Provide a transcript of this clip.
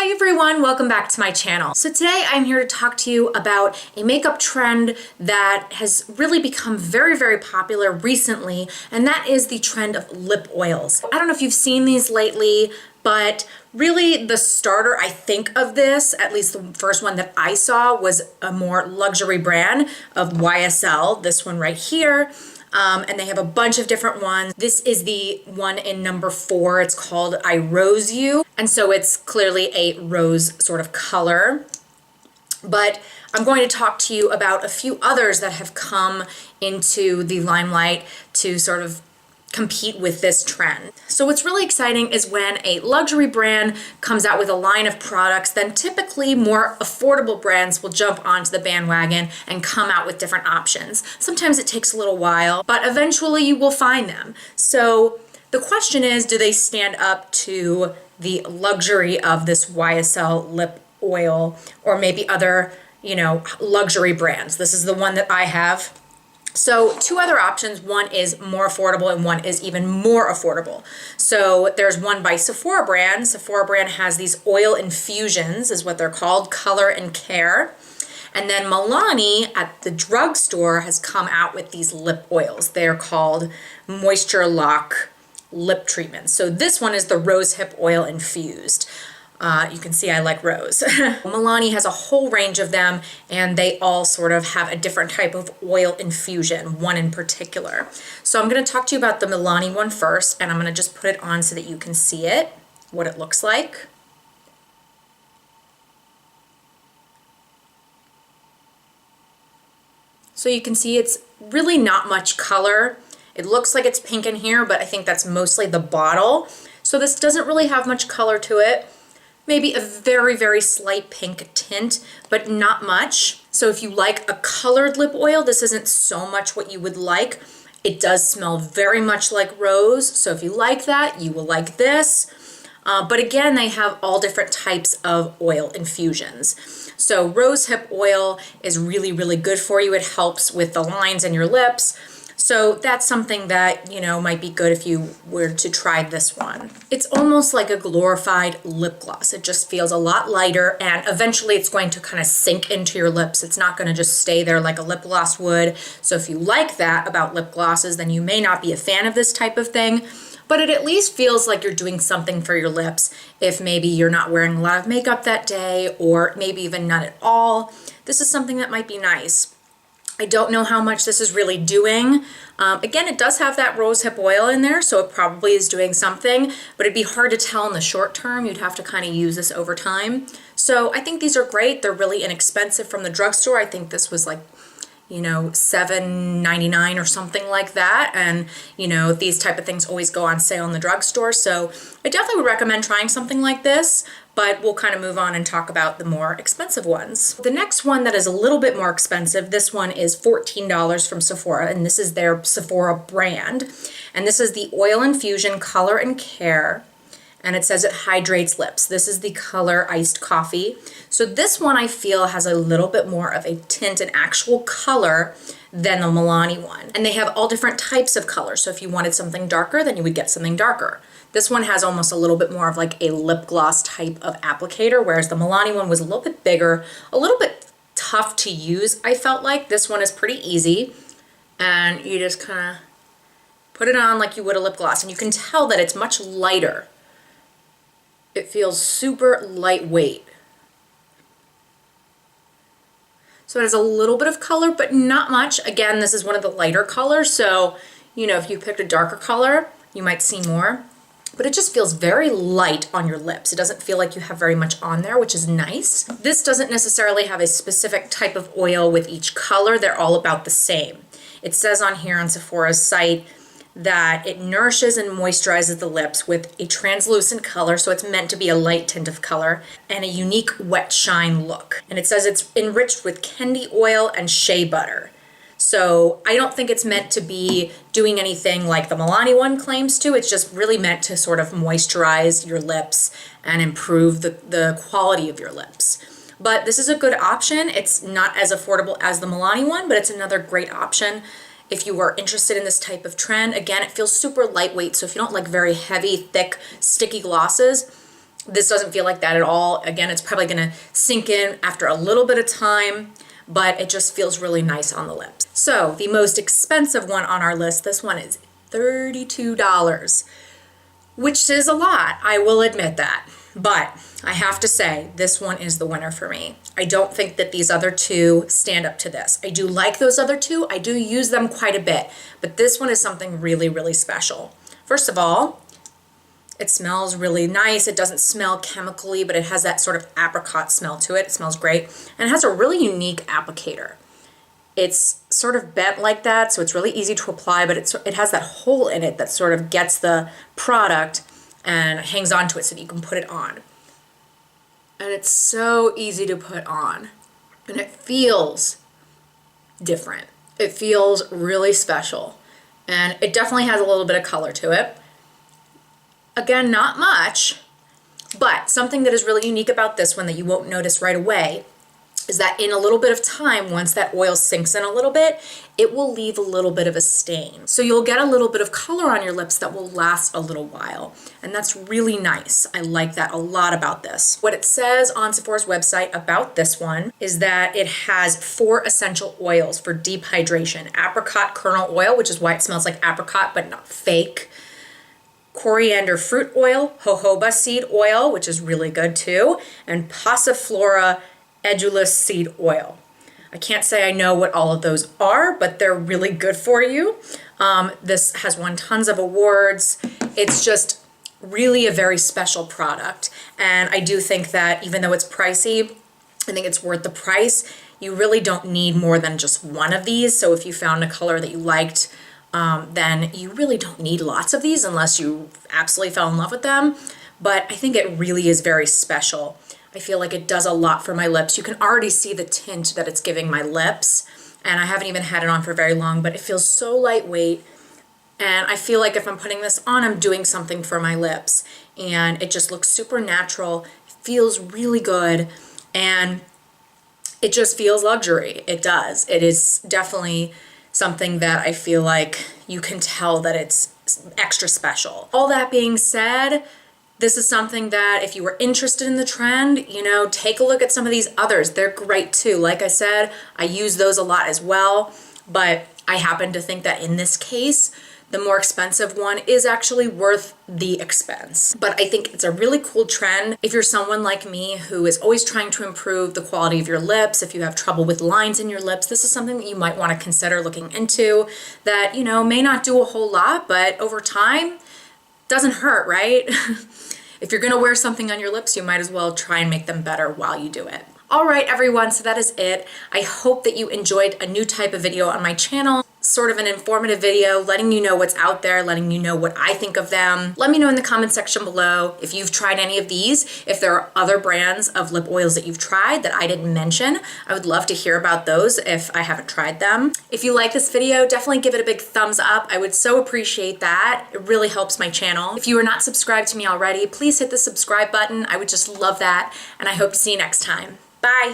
Hi everyone, welcome back to my channel. So today I'm here to talk to you about a makeup trend that has really become very popular recently, and that is the trend of lip oils. I don't know if you've seen these lately, but really the starter, I think, of this, at least the first one that I saw, was a more luxury brand of YSL, this one right here. And they have a bunch of different ones. This is the one in number 4. It's called I Rose You. And so it's clearly a rose sort of color. But I'm going to talk to you about a few others that have come into the limelight to sort of compete with this trend. So what's really exciting is when a luxury brand comes out with a line of products, then typically more affordable brands will jump onto the bandwagon and come out with different options. Sometimes it takes a little while, but eventually you will find them. So the question is, do they stand up to the luxury of this YSL lip oil or maybe other, luxury brands? This is the one that I have. So two other options, one is more affordable and one is even more affordable. So there's one by Sephora brand. Sephora brand has these oil infusions, is what they're called, color and care. And then Milani at the drugstore has come out with these lip oils. They're called Moisture Lock Lip Treatments. So this one is the rosehip oil infused. You can see I like rose. Milani has a whole range of them, and they all sort of have a different type of oil infusion, one in particular. So I'm going to talk to you about the Milani one first, and I'm going to just put it on so that you can see it, what it looks like. So you can see it's really not much color. It looks like it's pink in here, but I think that's mostly the bottle. So this doesn't really have much color to it. Maybe a very slight pink tint, but not much. So if you like a colored lip oil, this isn't so much what you would like. It does smell very much like rose, so if you like that, you will like this. But again, they have all different types of oil infusions. So rosehip oil is really good for you. It helps with the lines in your lips. So that's something that, might be good if you were to try this one. It's almost like a glorified lip gloss. It just feels a lot lighter, and eventually it's going to kind of sink into your lips. It's not going to just stay there like a lip gloss would. So if you like that about lip glosses, then you may not be a fan of this type of thing, but it at least feels like you're doing something for your lips if maybe you're not wearing a lot of makeup that day, or maybe even none at all. This is something that might be nice. I don't know how much this is really doing. Again, it does have that rosehip oil in there, so it probably is doing something, but it'd be hard to tell in the short term. You'd have to kind of use this over time. So I think these are great. They're really inexpensive from the drugstore. I think this was like, $7.99 or something like that. And, these type of things always go on sale in the drugstore. So I definitely would recommend trying something like this, but we'll kind of move on and talk about the more expensive ones. The next one that is a little bit more expensive, this one is $14 from Sephora, and this is their Sephora brand. And this is the Oil Infusion Color and Care. And it says it hydrates lips. This is the color Iced Coffee. So this one I feel has a little bit more of a tint and actual color than the Milani one. And they have all different types of colors. So if you wanted something darker, then you would get something darker. This one has almost a little bit more of like a lip gloss type of applicator, whereas the Milani one was a little bit bigger, a little bit tough to use, I felt like. This one is pretty easy. And you just kind of put it on like you would a lip gloss. And you can tell that it's much lighter. It feels super lightweight. So it has a little bit of color, but not much. Again, this is one of the lighter colors, so, if you picked a darker color, you might see more. But it just feels very light on your lips. It doesn't feel like you have very much on there, which is nice. This doesn't necessarily have a specific type of oil with each color. They're all about the same. It says on here on Sephora's site that it nourishes and moisturizes the lips with a translucent color, so it's meant to be a light tint of color, and a unique wet shine look. And it says it's enriched with candy oil and shea butter. So I don't think it's meant to be doing anything like the Milani one claims to. It's just really meant to sort of moisturize your lips and improve the quality of your lips. But this is a good option. It's not as affordable as the Milani one, but it's another great option if you are interested in this type of trend. Again, it feels super lightweight, so if you don't like very heavy, thick, sticky glosses, This doesn't feel like that at all. Again, it's probably gonna sink in after a little bit of time, but it just feels really nice on the lips. So the most expensive one on our list, this one is $32, which is a lot, I will admit that. But I have to say, this one is the winner for me. I don't think that these other two stand up to this. I do like those other two. I do use them quite a bit, but this one is something really, really special. First of all, it smells really nice. It doesn't smell chemically, but it has that sort of apricot smell to it. It smells great. And it has a really unique applicator. It's sort of bent like that, so it's really easy to apply, but it has that hole in it that sort of gets the product and hangs onto it so that you can put it on. And it's so easy to put on. And it feels different. It feels really special. And it definitely has a little bit of color to it. Again, not much, but something that is really unique about this one that you won't notice right away is that in a little bit of time, once that oil sinks in a little bit, it will leave a little bit of a stain. So you'll get a little bit of color on your lips that will last a little while. And that's really nice. I like that a lot about this. What it says on Sephora's website about this one is that it has 4 essential oils for deep hydration. Apricot kernel oil, which is why it smells like apricot, but not fake. Coriander fruit oil, jojoba seed oil, which is really good too, and Passiflora edulis seed oil. I can't say I know what all of those are, but they're really good for you. This has won tons of awards. It's just really a very special product. And I do think that even though it's pricey, I think it's worth the price. You really don't need more than just one of these. So if you found a color that you liked, then you really don't need lots of these unless you absolutely fell in love with them. But I think it really is very special. I feel like it does a lot for my lips. You can already see the tint that it's giving my lips, and I haven't even had it on for very long, but it feels so lightweight. And I feel like if I'm putting this on, I'm doing something for my lips. And it just looks super natural, feels really good, and it just feels luxury. It does. It is definitely something that I feel like you can tell that it's extra special. All that being said, this is something that if you were interested in the trend, you know, take a look at some of these others. They're great too. Like I said, I use those a lot as well, but I happen to think that in this case, the more expensive one is actually worth the expense. But I think it's a really cool trend. If you're someone like me who is always trying to improve the quality of your lips, if you have trouble with lines in your lips, this is something that you might want to consider looking into that, you know, may not do a whole lot, but over time, doesn't hurt, right? If you're gonna wear something on your lips, you might as well try and make them better while you do it. All right, everyone, so that is it. I hope that you enjoyed a new type of video on my channel, sort of an informative video, letting you know what's out there, letting you know what I think of them. Let me know in the comment section below if you've tried any of these, if there are other brands of lip oils that you've tried that I didn't mention. I would love to hear about those if I haven't tried them. If you like this video, definitely give it a big thumbs up. I would so appreciate that. It really helps my channel. If you are not subscribed to me already, please hit the subscribe button. I would just love that, and I hope to see you next time. Bye.